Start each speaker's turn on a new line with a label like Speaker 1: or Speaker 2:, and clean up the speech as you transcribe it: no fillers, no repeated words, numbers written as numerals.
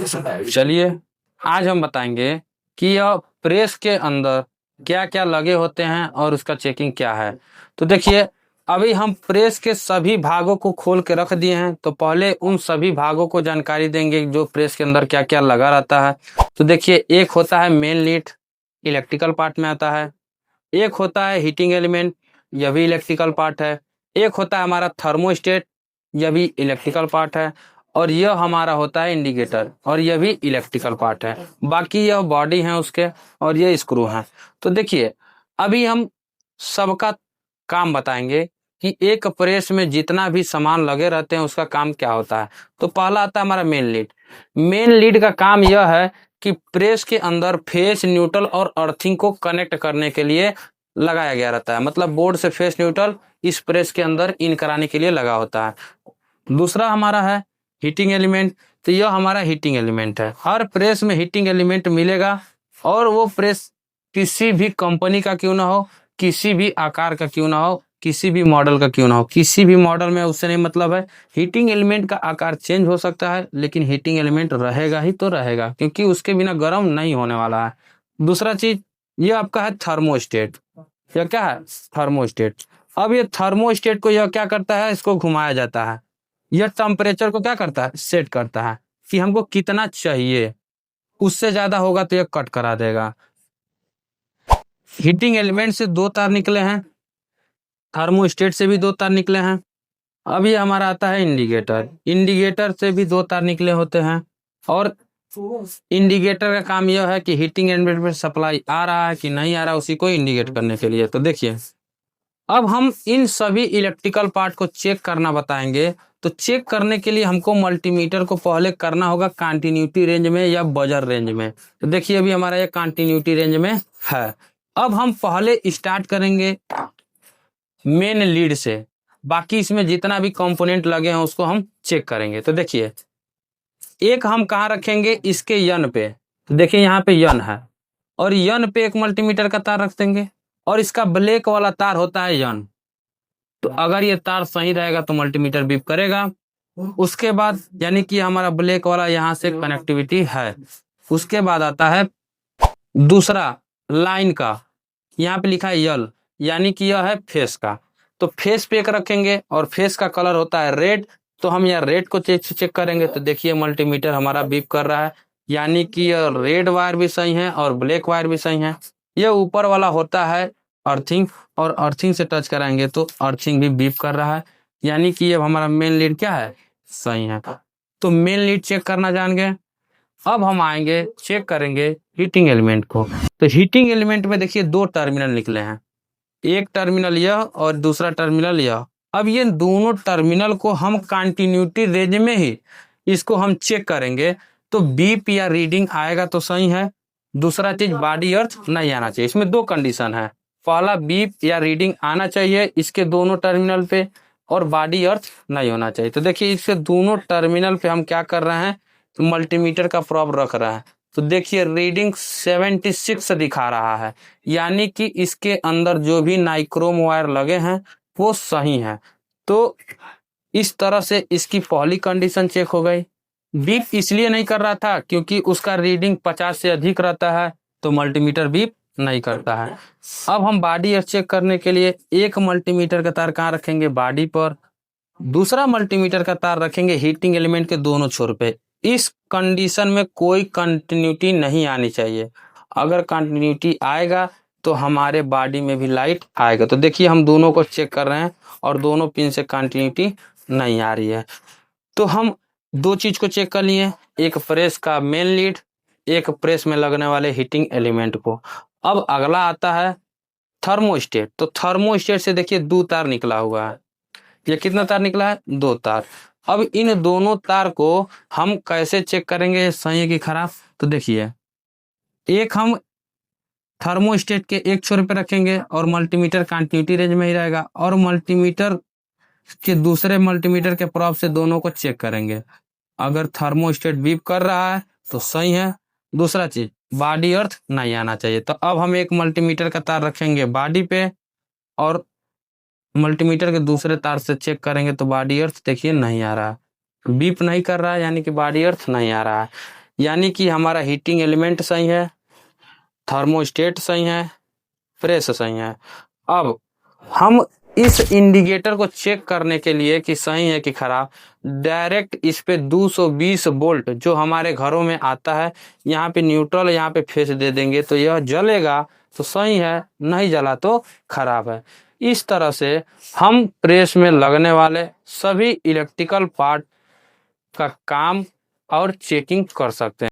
Speaker 1: चलिए आज हम बताएंगे कि यह प्रेस के अंदर क्या क्या लगे होते हैं और उसका चेकिंग क्या है। तो देखिए, अभी हम प्रेस के सभी भागों को खोल के रख दिए हैं, तो पहले उन सभी भागों को जानकारी देंगे जो प्रेस के अंदर क्या क्या लगा रहता है। तो देखिए, एक होता है मेन लीड, इलेक्ट्रिकल पार्ट में आता है। एक होता है हीटिंग एलिमेंट, यह भी इलेक्ट्रिकल पार्ट है। एक होता है हमारा थर्मोस्टेट, यह भी इलेक्ट्रिकल पार्ट है। और यह हमारा होता है इंडिकेटर, और यह भी इलेक्ट्रिकल पार्ट है। बाकी यह बॉडी है उसके, और ये स्क्रू है। तो देखिए, अभी हम सबका काम बताएंगे कि एक प्रेस में जितना भी सामान लगे रहते हैं उसका काम क्या होता है। तो पहला आता है हमारा मेन लीड। मेन लीड का काम यह है कि प्रेस के अंदर फेस, न्यूट्रल और अर्थिंग को कनेक्ट करने के लिए लगाया गया रहता है। मतलब बोर्ड से फेस न्यूट्रल इस प्रेस के अंदर इन कराने के लिए लगा होता है। दूसरा हमारा है हीटिंग एलिमेंट। तो यह हमारा हीटिंग एलिमेंट है। हर प्रेस में हीटिंग एलिमेंट मिलेगा, और वो प्रेस किसी भी कंपनी का क्यों ना हो, किसी भी आकार का क्यों ना हो, किसी भी मॉडल का क्यों ना हो, किसी भी मॉडल में उससे नहीं मतलब है। हीटिंग एलिमेंट का आकार चेंज हो सकता है, लेकिन हीटिंग एलिमेंट रहेगा ही तो रहेगा, क्योंकि उसके बिना गर्म नहीं होने वाला है। दूसरा चीज ये आपका है थर्मोस्टेट। यह क्या है? थर्मोस्टेट। अब ये थर्मोस्टेट को यह क्या करता है, इसको घुमाया जाता है। यह टेम्परेचर को क्या करता है? सेट करता है कि हमको कितना चाहिए। उससे ज्यादा होगा तो यह कट करा देगा। हीटिंग एलिमेंट से दो तार निकले हैं, थर्मोस्टेट से भी दो तार निकले हैं। अब ये हमारा आता है इंडिकेटर। इंडिकेटर से भी दो तार निकले होते हैं, और इंडिकेटर का काम यह है कि हीटिंग एलिमेंट में सप्लाई आ रहा है कि नहीं आ रहा है, उसी को इंडिकेट करने के लिए। तो देखिए, अब हम इन सभी इलेक्ट्रिकल पार्ट को चेक करना बताएंगे। तो चेक करने के लिए हमको मल्टीमीटर को पहले करना होगा कंटिन्यूटी रेंज में या बजर रेंज में। तो देखिए, अभी हमारा ये कंटिन्यूटी रेंज में है। अब हम पहले स्टार्ट करेंगे मेन लीड से। बाकी इसमें जितना भी कंपोनेंट लगे हैं उसको हम चेक करेंगे। तो देखिए, एक हम कहाँ रखेंगे? इसके यन पे। तो देखिए, यहाँ पे यन है, और यन पे एक मल्टीमीटर का तार रख देंगे, और इसका ब्लैक वाला तार होता है यन। तो अगर ये तार सही रहेगा तो मल्टीमीटर बीप करेगा। उसके बाद यानी कि हमारा ब्लैक वाला यहाँ से कनेक्टिविटी है। उसके बाद आता है दूसरा लाइन का, यहाँ पे लिखा है यल, यानी कि यह है फेस का। तो फेस पे एक रखेंगे, और फेस का कलर होता है रेड। तो हम यहाँ रेड को चेक करेंगे। तो देखिए, मल्टीमीटर हमारा बीप कर रहा है, यानी कि यह रेड वायर भी सही है और ब्लैक वायर भी सही है। यह ऊपर वाला होता है अर्थिंग, और अर्थिंग से टच कराएंगे तो अर्थिंग भी बीप कर रहा है, यानी कि ये हमारा मेन लीड क्या है? सही है। तो मेन लीड चेक करना जान गए। अब हम आएंगे, चेक करेंगे हीटिंग एलिमेंट को। तो हीटिंग एलिमेंट में देखिए, दो टर्मिनल निकले हैं, एक टर्मिनल यह और दूसरा टर्मिनल यह। अब ये दोनों टर्मिनल को हम कंटिन्यूटी रेंज में ही इसको हम चेक करेंगे। तो बीप या रीडिंग आएगा तो सही है। दूसरा चीज, बॉडी अर्थ नहीं आना चाहिए। इसमें दो कंडीशन है। पहला, बीप या रीडिंग आना चाहिए इसके दोनों टर्मिनल पे, और बॉडी अर्थ नहीं होना चाहिए। तो देखिए, इसके दोनों टर्मिनल पे हम क्या कर रहे हैं? तो मल्टीमीटर का प्रोब रख रहा है। तो देखिए, रीडिंग 76 दिखा रहा है, यानी कि इसके अंदर जो भी नाइक्रोम वायर लगे हैं वो सही है। तो इस तरह से इसकी पहली कंडीशन चेक हो गई। बीप इसलिए नहीं कर रहा था क्योंकि उसका रीडिंग 50 से अधिक रहता है, तो मल्टीमीटर बीप नहीं करता है। अब हम बॉडी चेक करने के लिए एक मल्टीमीटर का तार कहाँ रखेंगे? बॉडी पर। दूसरा मल्टीमीटर का तार रखेंगे हीटिंग एलिमेंट के दोनों छोर पे। इस कंडीशन में कोई कंटिन्यूटी नहीं आनी चाहिए। अगर कंटिन्यूटी आएगा तो हमारे बॉडी में भी लाइट आएगा। तो देखिए, हम दोनों को चेक कर रहे हैं, और दोनों पिन से कंटिन्यूटी नहीं आ रही है। तो हम दो चीज को चेक कर लिए, एक प्रेस का मेन लीड, एक प्रेस में लगने वाले हीटिंग एलिमेंट को। अब अगला आता है थर्मोस्टेट। तो थर्मोस्टेट से देखिए, दो तार निकला हुआ है। ये कितना तार निकला है? दो तार। अब इन दोनों तार को हम कैसे चेक करेंगे सही है कि खराब? तो देखिए, एक हम थर्मोस्टेट के एक छोर पे रखेंगे, और मल्टीमीटर कंटिन्यूटी रेंज में ही रहेगा, और मल्टीमीटर के दूसरे मल्टीमीटर के प्रोब से दोनों को चेक करेंगे। अगर थर्मोस्टेट बीप कर रहा है तो सही है। दूसरा चीज, बॉडी अर्थ नहीं आना चाहिए। तो अब हम एक मल्टीमीटर का तार रखेंगे बॉडी पे, और मल्टीमीटर के दूसरे तार से चेक करेंगे तो बॉडी अर्थ देखिए नहीं आ रहा, बीप नहीं कर रहा है, यानी कि बॉडी अर्थ नहीं आ रहा है। यानी कि हमारा हीटिंग एलिमेंट सही है, थर्मोस्टेट सही है, प्रेस सही है। अब हम इस इंडिकेटर को चेक करने के लिए कि सही है कि खराब, डायरेक्ट इस पे 220 वोल्ट जो हमारे घरों में आता है, यहाँ पे न्यूट्रल, यहाँ पे फेस दे देंगे तो यह जलेगा तो सही है, नहीं जला तो खराब है। इस तरह से हम प्रेस में लगने वाले सभी इलेक्ट्रिकल पार्ट का काम और चेकिंग कर सकते हैं।